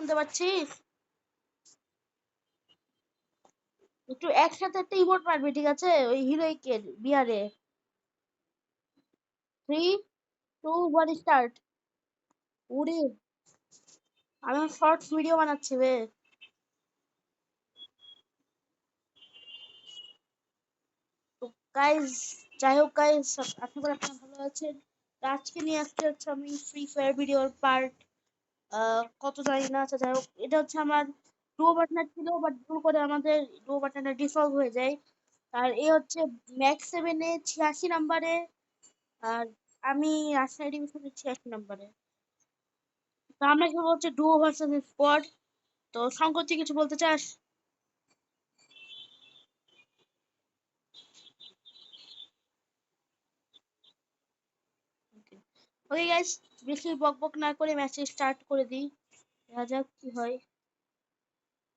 শুনতে পাচ্ছিস? একটু একসাথে একটা ইমোট মারবি, ঠিক আছে? ওই হিরোইকের বিহারে। 3, 2, 1 স্টার্ট। ওরে, আমি শর্টস ভিডিও বানাচ্ছি বে। তো গাইস, যাই হোক গাইস, আশা করি আপনারা ভালো আছেন। তো আজকে নিয়ে আসতে হচ্ছে আমি ফ্রি ফায়ার ভিডিওর পার্ট কত জানি না। আচ্ছা যাই হোক, এটা হচ্ছে আমার ডুও পার্টনার ছিল, বাট ভুল করে আমাদের ডুও পার্টনারটা ডিসলভ হয়ে যায়। আর এ হচ্ছে ম্যাক্স 7-এ 86 নাম্বারে, আর আমি রাজশাহী ডিভিশনে 86 নাম্বারে। তো আমরা খেলবো হচ্ছে ডুও ভার্সেস স্কোয়াড। তো শঙ্কর, তুই কিছু বলতে চাস? ওকে গাইস, বেশি বক বক না করে ম্যাচে স্টার্ট করে দিই। দেখা যাক কি হয়।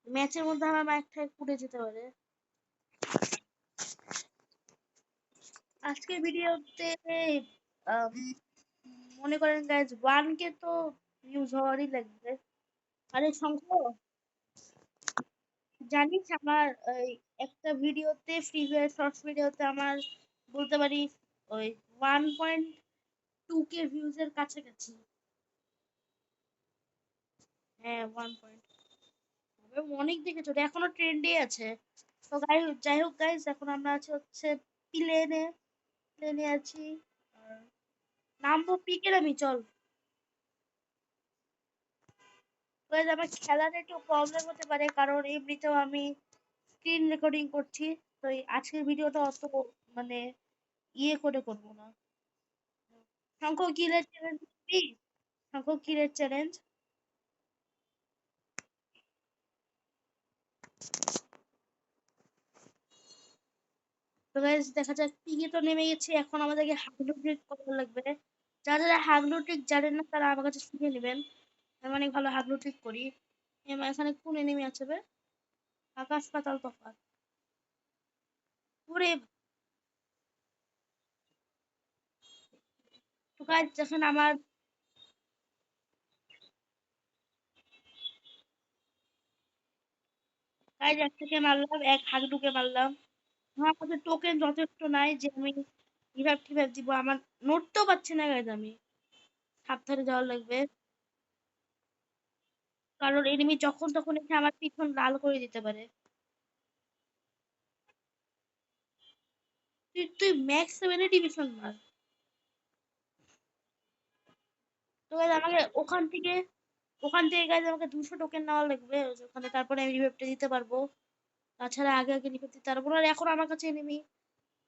ম্যাচের মধ্যে আমার মাইকটা পুড়ে যেতে পারে। আজকের ভিডিওতে আম, মনে করেন গাইস 1K তো ভিউজ হওয়ারই লাগবে। আরে শঙ্খ, জানিস আমার ওই একটা ভিডিওতে, ফ্রি ফায়ার শর্টস ভিডিওতে আমার বলতে পারি ওই 1.2K ভিউজ এর কাছাকাছি। হ্যাঁ, 1 অনেক দেখেছো, ওটা এখনো ট্রেন্ডে আছে। তো যাই হোক গাইস, এখন আমরা আছি হচ্ছে প্লেনে। প্লেনে আছি। আর নামবো পিকের আমি, চল। গাইস, আমার খেলার একটু প্রবলেম হতে পারে, কারণ এমনিতেও আমি স্ক্রিন রেকর্ডিং করছি। তো এই আজকের ভিডিওটা অত মানে ইয়ে করে করবো না। শঙ্খ, কিলের চ্যালেঞ্জ করবি? শঙ্খ, কিলের চ্যালেঞ্জ। তো গাইস, দেখা যাক, পিকে তো নেমে গেছে, এখন আমাদেরকে হাগলু ট্রিক করা লাগবে। যারা যারা হাগলু ট্রিক জানেন না, তারা আমার কাছে শিখে নেবেন। আমি অনেক ভালো হাগলু ট্রিক করি। এখানে কোন এনিমি আছে বে? আকাশ পাতাল তফাৎ। ওরে, তো গাইস যখন আমার গাইস একটাকে মারলাম, এক হাগলুকে মারলাম। আমার কাছে টোকেন যথেষ্ট নাই যে আমি রিভাইভ টিভাইভ দিব। আমার নড়তেও পারছি না গাইস আমি। সাবধানে যাওয়ার লাগবে, কারণ এনিমি যখন তখন এসে আমার পিছন লাল করে দিতে পারে। তুই ম্যাক্স 7-এ ডিভিশন মার। তো guys, আমাকে ওখান থেকে গাইজ আমাকে 200 টোকেন নেওয়া লাগবে ওখানে, তারপরে আমি রিভাইভটা দিতে পারবো। তাছাড়া আগে আগে রিভাইভ দিতে পারবো না। আর এখন আমার কাছে এনিমি।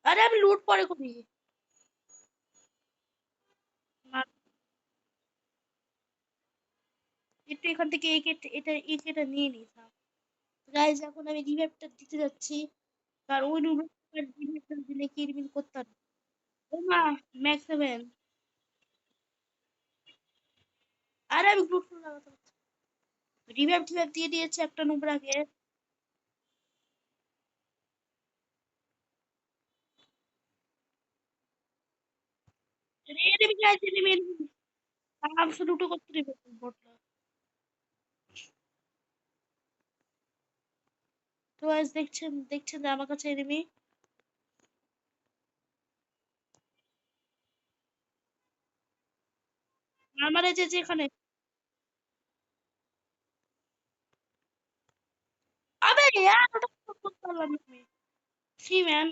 আরে আমি লুট পরে করি। আর একটু এখান থেকে একেটা নিয়ে নিই। গাইজ, এখন আমি রিভাইভটা দিতে যাচ্ছি, কারণ ওই রিভাইভটা দিলে কিরমিল করতে পারবো। ও মা, ম্যাক্স 7। আরে আমি লুট করে লাগাতে পারছি। রিভাইভ টিভাইভ দিয়ে দিয়েছে একটা নুবরাকে। Enemy guys, enemy. আরামসে লুটো করতে দেবে বটলা। তো গাইজ, দেখছেন দেখছেন যে আমার কাছে এনিমি। আমার এই যে যেখানে, আবে ইয়ার ওটা তো করতে পারলাম না আমি। সি ম্যান,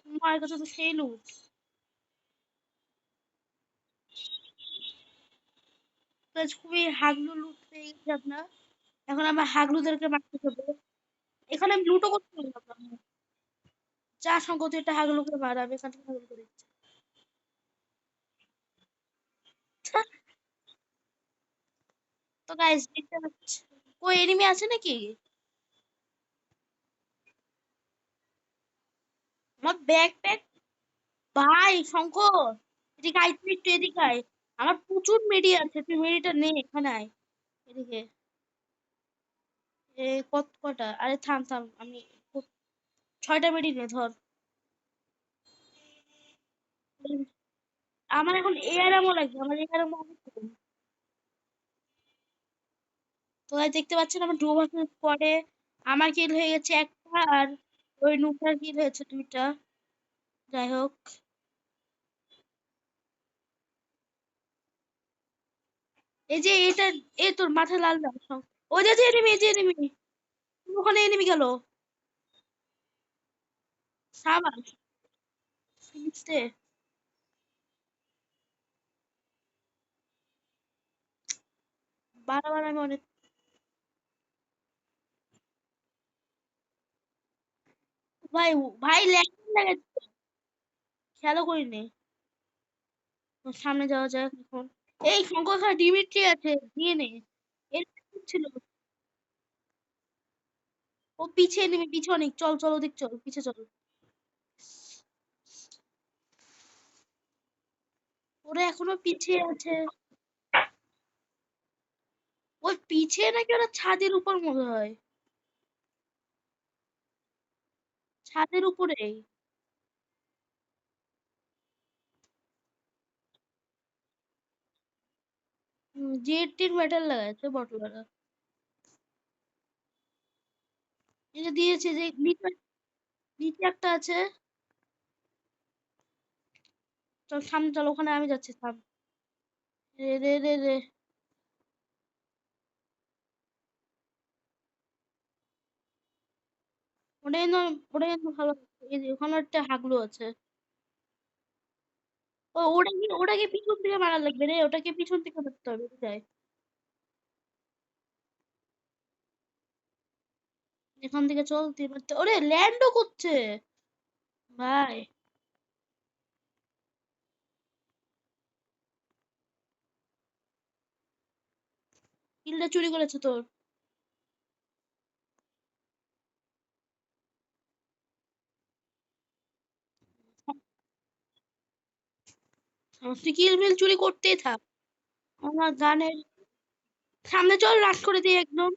আমার কাছে তো সেই লুট। তো আজ খুবই হাগলু লুট পেয়ে গেছি আপনার। এখন আমার হাগলুদেরকে মারতে হবে। এখানে আমি লুটও করতে পারলাম না। যা সংগত, এটা হাগলুকে মার, আমি এখান থেকে হাগলু করে দিচ্ছি। তো গাইস, দেখতে পাচ্ছি কই এনিমি আছে নাকি? আমার ব্যাকপ্যাক। ভাই শঙ্কর, এদিকে আয়, তুই একটু এদিকে আয়। আমার প্রচুর মেডি আছে, তুই মেডিটা নে, এখানে আয় এদিকে। কত কটা? আরে থাম থাম, আমি 6টা মেডি নে ধর। আমার এখন এআরএমও লাগবে, আমার এআরএমও অনেক কম। তো গাইস দেখতে পাচ্ছেন আমার ডুও ভার্সেস স্কোয়াডে আমার কিল হয়ে গেছে একটা আর ওই নুটার কিল হয়েছে দুইটা। যাই হোক, এই যে এটা, এই তোর মাথা লাল লাল সব। ও যে এনিমি, এই যে এনিমি, ওখানে এনিমি গেল। সাবাস, ফিনিক্স দে। বারবার আমি অনেক, ভাই ভাই ল্যাগ লাগে, খেয়ালও করিনি। ওর সামনে যাওয়া যাক এখন। এই শঙ্কর ডিমিট্রি আছে, দিয়ে নে। এর ছিল, ও পিছিয়ে নেবে, পিছু অনেক, চল চল ওদিক চল, পিছে চল। ওরা এখনো পিছিয়ে আছে। ওই পিছিয়ে নাকি ওরা ছাদের উপর মনে হয়, ছাদের উপরে। জেড টির মেটাল লাগাইছে বটলারা। এই যে দিয়েছে, যে নিচে, নিচে একটা আছে। চল সামনে চল, ওখানে আমি যাচ্ছি, থাম। রে রে রে রে। ওটা কিন্তু, ওটা কিন্তু ভালো। এই যে ওখানে একটা হাগলু আছে। ও ওটাকে পিছন থেকে মারা লাগবে রে, ওটাকে পিছন থেকে মারতে হবে, বুঝায়। এখান থেকে চল, তুই মারতে, ওরে ল্যান্ডও করছে ভাই। কিলটা চুরি করেছে তোর। তুই কিল মিল চুরি করতেই থাক। আমার গানের সামনে চল, রাশ করে দিই একদম।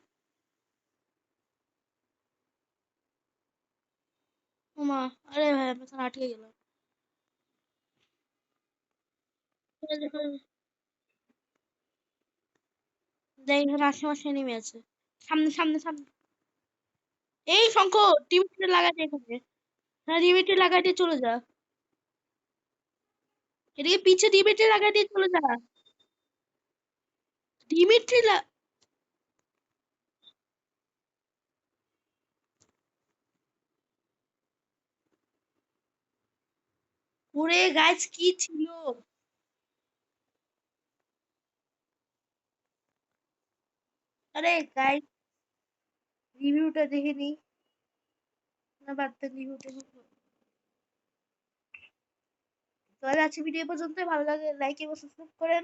ওমা, আরে ভাই আমি এখানে আটকে গেলাম। দেখ এখানে আশেপাশে নেমে আছে, সামনে সামনে সামনে। এই শঙ্কর, টিমিটে লাগাতে এখানে। হ্যাঁ টিমিটে লাগাই দিয়ে চলে যা। এদিকে পিছে টিমিটে লাগাই দিয়ে চলে যা। ডিমিট্রি ওরে গাইস কি ছিল। আরে গাইস, রিভিউটা দেখে নি, না বাদ দেন, রিভিউটা। তো আজ আছে ভিডিও পর্যন্ত, ভালো লাগে লাইক এবং সাবস্ক্রাইব করেন।